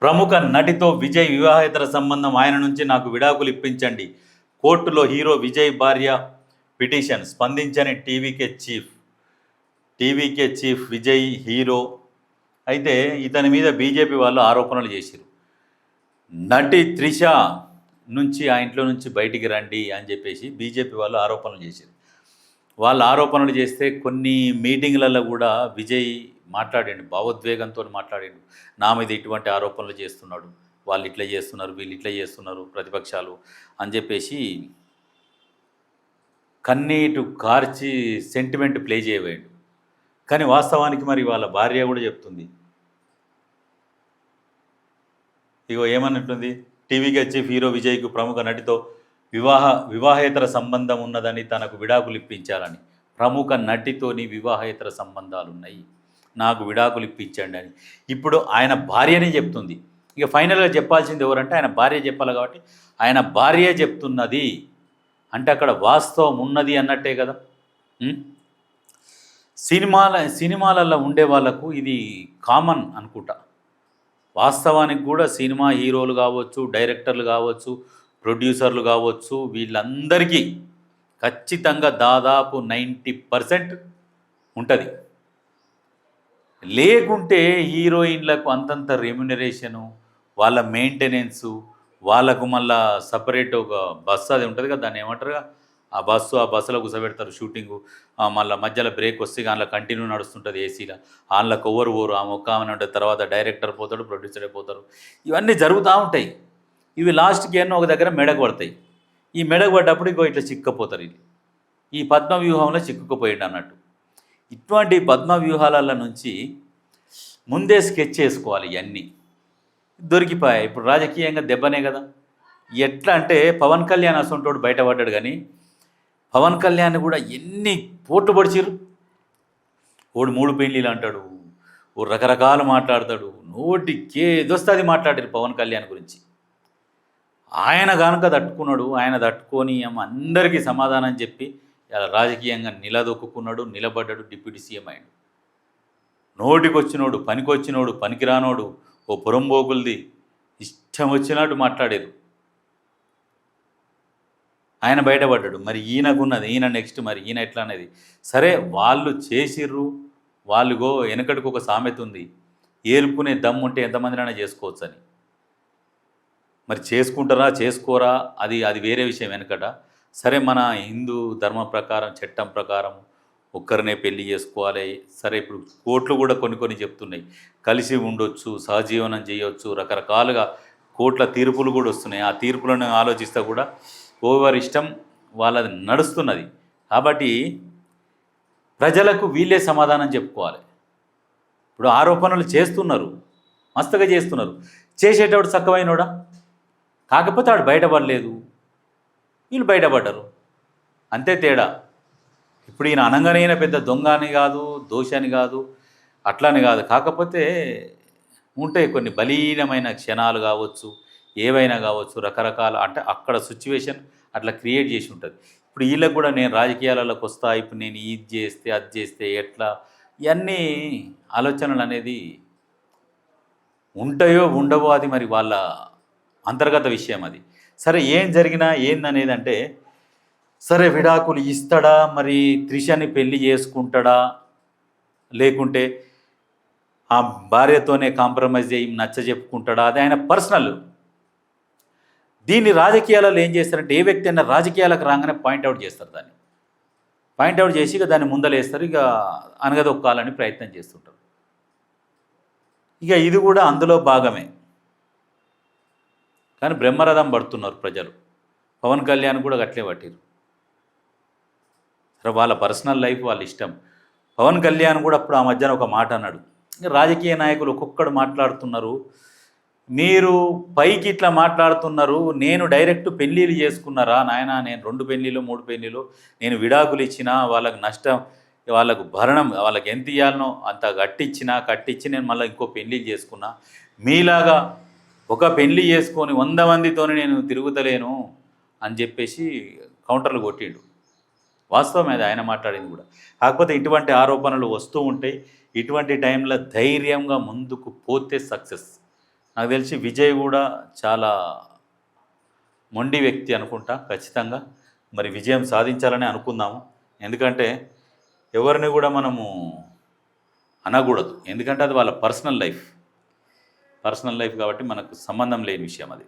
ప్రముఖ నటితో విజయ్ వివాహేతర సంబంధం, ఆయన నుంచి నాకు విడాకులు ఇప్పించండి. కోర్టులో హీరో విజయ్ భార్య పిటిషన్, స్పందించని టీవీకే చీఫ్ విజయ్ హీరో. అయితే ఇతని మీద బీజేపీ వాళ్ళు ఆరోపణలు చేశారు. నటి త్రిష నుంచి ఆ ఇంట్లో నుంచి బయటికి రండి అని చెప్పేసి బీజేపీ వాళ్ళు ఆరోపణలు చేశారు. వాళ్ళు ఆరోపణలు చేస్తే కొన్ని మీటింగ్లలో కూడా విజయ్ మాట్లాడండి, భావోద్వేగంతో మాట్లాడండి. నా మీద ఇటువంటి ఆరోపణలు చేస్తున్నాడు, వాళ్ళు ఇట్లా చేస్తున్నారు, వీళ్ళు ఇట్లా చేస్తున్నారు ప్రతిపక్షాలు అని చెప్పేసి కన్నీటు కార్చి సెంటిమెంట్ ప్లే చేయవేయండి. కానీ వాస్తవానికి మరి వాళ్ళ భార్య కూడా చెప్తుంది. ఇగో ఏమన్నట్టుంది, టీవీకి చీఫ్ హీరో విజయ్కు ప్రముఖ నటితో వివాహేతర సంబంధం ఉన్నదని, తనకు విడాకులు ఇప్పించాలని. ప్రముఖ నటితోని వివాహేతర సంబంధాలు ఉన్నాయి, నాకు విడాకులు ఇప్పించండి అని ఇప్పుడు ఆయన భార్యనే చెప్తుంది. ఇక ఫైనల్గా చెప్పాల్సింది ఎవరంటే ఆయన భార్య చెప్పాలి. కాబట్టి ఆయన భార్య చెప్తున్నది అంటే అక్కడ వాస్తవం ఉన్నది అన్నట్టే కదా. సినిమాలలో ఉండే వాళ్ళకు ఇది కామన్ అనుకుంటా. వాస్తవానికి కూడా సినిమా హీరోలు కావచ్చు, డైరెక్టర్లు కావచ్చు, ప్రొడ్యూసర్లు కావచ్చు, వీళ్ళందరికీ ఖచ్చితంగా దాదాపు 90% ఉంటుంది. లేకుంటే హీరోయిన్లకు అంతంత రెమ్యునరేషను, వాళ్ళ మెయింటెనెన్సు, వాళ్ళకు మళ్ళా సపరేట్ ఒక బస్సు అది ఉంటుంది కదా, దాన్ని ఏమంటారుగా, ఆ బస్సులో కూర్చోబెడతారు షూటింగు. మళ్ళీ మధ్యలో బ్రేక్ వస్తే అందులో కంటిన్యూ నడుస్తుంటుంది ఏసీలో. అందులోకి ఓరు ఆ మొక్క అని ఉంటుంది. తర్వాత డైరెక్టర్ పోతాడు, ప్రొడ్యూసర్ పోతారు. ఇవన్నీ జరుగుతూ ఉంటాయి. ఇవి లాస్ట్కి ఎన్నో ఒక దగ్గర మెడకు పడతాయి. ఈ మెడకు పడ్డప్పుడు ఇంకో ఇట్లా చిక్కపోతారు. ఇది ఈ పద్మ వ్యూహంలో చిక్కుకుపోయింది అన్నట్టు. ఇటువంటి పద్మ వ్యూహాల నుంచి ముందే స్కెచ్ చేసుకోవాలి. ఇవన్నీ దొరికిపోయాయి. ఇప్పుడు రాజకీయంగా దెబ్బనే కదా. ఎట్లా అంటే పవన్ కళ్యాణ్ అసంటోడు బయటపడ్డాడు, కానీ పవన్ కళ్యాణ్ కూడా ఎన్ని పోట్లు పడిచిరు. ఓడు 3 పెళ్ళిళ్ళు అంటాడు, ఓ రకరకాలు మాట్లాడతాడు, నోటికేదొస్తుంది మాట్లాడారు పవన్ కళ్యాణ్ గురించి. ఆయన కనుక తట్టుకున్నాడు, ఆయన తట్టుకొని అందరికీ సమాధానం చెప్పి ఇలా రాజకీయంగా నిలదొక్కున్నాడు, నిలబడ్డాడు, డిప్యూటీ సీఎం అయ్యాడు. నోటికొచ్చినోడు, పనికొచ్చినోడు, పనికిరానోడు, ఓ పురంబోకులది ఇష్టం వచ్చినట్టు మాట్లాడారు. ఆయన బయటపడ్డాడు. మరి ఈయనకున్నది, ఈయన నెక్స్ట్ మరి ఈయన ఎట్లా అనేది సరే, వాళ్ళు చేసిర్రు. వాళ్ళుగో వెనకటికి ఒక సామెత ఉంది, ఏలుపుకునే దమ్ము ఉంటే ఎంతమందినైనా చేసుకోవచ్చు అని. మరి చేసుకుంటారా చేసుకోరా అది వేరే విషయం. వెనకట సరే, మన హిందూ ధర్మ ప్రకారం, చట్టం ప్రకారం ఒక్కరినే పెళ్లి చేసుకోవాలి. సరే, ఇప్పుడు కోర్టులు కూడా కొన్ని చెప్తున్నాయి, కలిసి ఉండొచ్చు, సహజీవనం చేయవచ్చు, రకరకాలుగా కోర్టుల తీర్పులు కూడా వస్తున్నాయి. ఆ తీర్పులను ఆలోచిస్తే కూడా ఓవర్ ఇష్టం వాళ్ళది నడుస్తున్నది. కాబట్టి ప్రజలకు వీళ్ళే సమాధానం చెప్పుకోవాలి. ఇప్పుడు ఆరోపణలు చేస్తున్నారు, మస్తుగా చేస్తున్నారు. చేసేటప్పుడు చక్కవైనోడా, కాకపోతే వాడు బయటపడలేదు, వీళ్ళు బయటపడ్డారు, అంతే తేడా. ఇప్పుడు ఈయన అనగానైన పెద్ద దొంగ అని కాదు, దోషాన్ని కాదు, అట్లాని కాదు. కాకపోతే ఉంటాయి కొన్ని బలీనమైన క్షణాలు కావచ్చు, ఏవైనా కావచ్చు, రకరకాల అంటే అక్కడ సిచ్యువేషన్ అట్లా క్రియేట్ చేసి ఉంటుంది. ఇప్పుడు వీళ్ళకి కూడా నేను రాజకీయాలలోకి వస్తా, ఇప్పుడు నేను ఇది చేస్తే అది చేస్తే ఎట్లా, ఇవన్నీ ఆలోచనలు అనేది ఉంటాయో ఉండవో, అది మరి వాళ్ళ అంతర్గత విషయం అది. సరే, ఏం జరిగినా ఏందనేది అంటే, సరే విడాకులు ఇస్తాడా, మరి త్రిషని పెళ్లి చేసుకుంటాడా, లేకుంటే ఆ భార్యతోనే కాంప్రమైజ్ అయ్యి నచ్చ చెప్పుకుంటాడా, అది ఆయన పర్సనల్. దీన్ని రాజకీయాలలో ఏం చేస్తారంటే, ఏ వ్యక్తి అయినా రాజకీయాలకు రాగానే పాయింట్అవుట్ చేస్తారు. దాన్ని పాయింట్అవుట్ చేసి ఇక దాన్ని ముందలేస్తారు, ఇక అనగదొక్కాలని ప్రయత్నం చేస్తుంటారు. ఇక ఇది కూడా అందులో భాగమే. కానీ బ్రహ్మరథం పడుతున్నారు ప్రజలు. పవన్ కళ్యాణ్ కూడా అట్లే పట్టిరు. సరే, వాళ్ళ పర్సనల్ లైఫ్ వాళ్ళ ఇష్టం. పవన్ కళ్యాణ్ కూడా అప్పుడు ఆ మధ్యన ఒక మాట అన్నాడు, రాజకీయ నాయకులు ఒక్కొక్కడు మాట్లాడుతున్నారు, మీరు పైకి ఇట్లా మాట్లాడుతున్నారు, నేను డైరెక్ట్ పెళ్ళిళ్ళు చేసుకున్నారా నాయన, నేను 2 పెళ్ళిళ్ళు 3 పెళ్ళిళ్ళు, నేను విడాకులు ఇచ్చినా వాళ్ళకి నష్టం, వాళ్ళకు భరణం, వాళ్ళకి ఎంత ఇవ్వాలనో అంత కట్టించి నేను మళ్ళీ ఇంకో పెళ్ళిళ్ళు చేసుకున్నా, మీలాగా ఒక పెళ్ళి చేసుకొని 100 మందితో నేను తిరుగుతలేను అని చెప్పేసి కౌంటర్లు కొట్టిండు. వాస్తవం అది ఆయన మాట్లాడింది కూడా. కాకపోతే ఇటువంటి ఆరోపణలు వస్తూ ఉంటాయి. ఇటువంటి టైంలో ధైర్యంగా ముందుకు పోతే సక్సెస్. నాకు తెలిసి విజయ్ కూడా చాలా మొండి వ్యక్తి అనుకుంటా ఖచ్చితంగా. మరి విజయం సాధించాలని అనుకుందాము. ఎందుకంటే ఎవరిని కూడా మనము అనకూడదు. ఎందుకంటే అది వాళ్ళ పర్సనల్ లైఫ్ కాబట్టి మనకు సంబంధం లేని విషయం అది.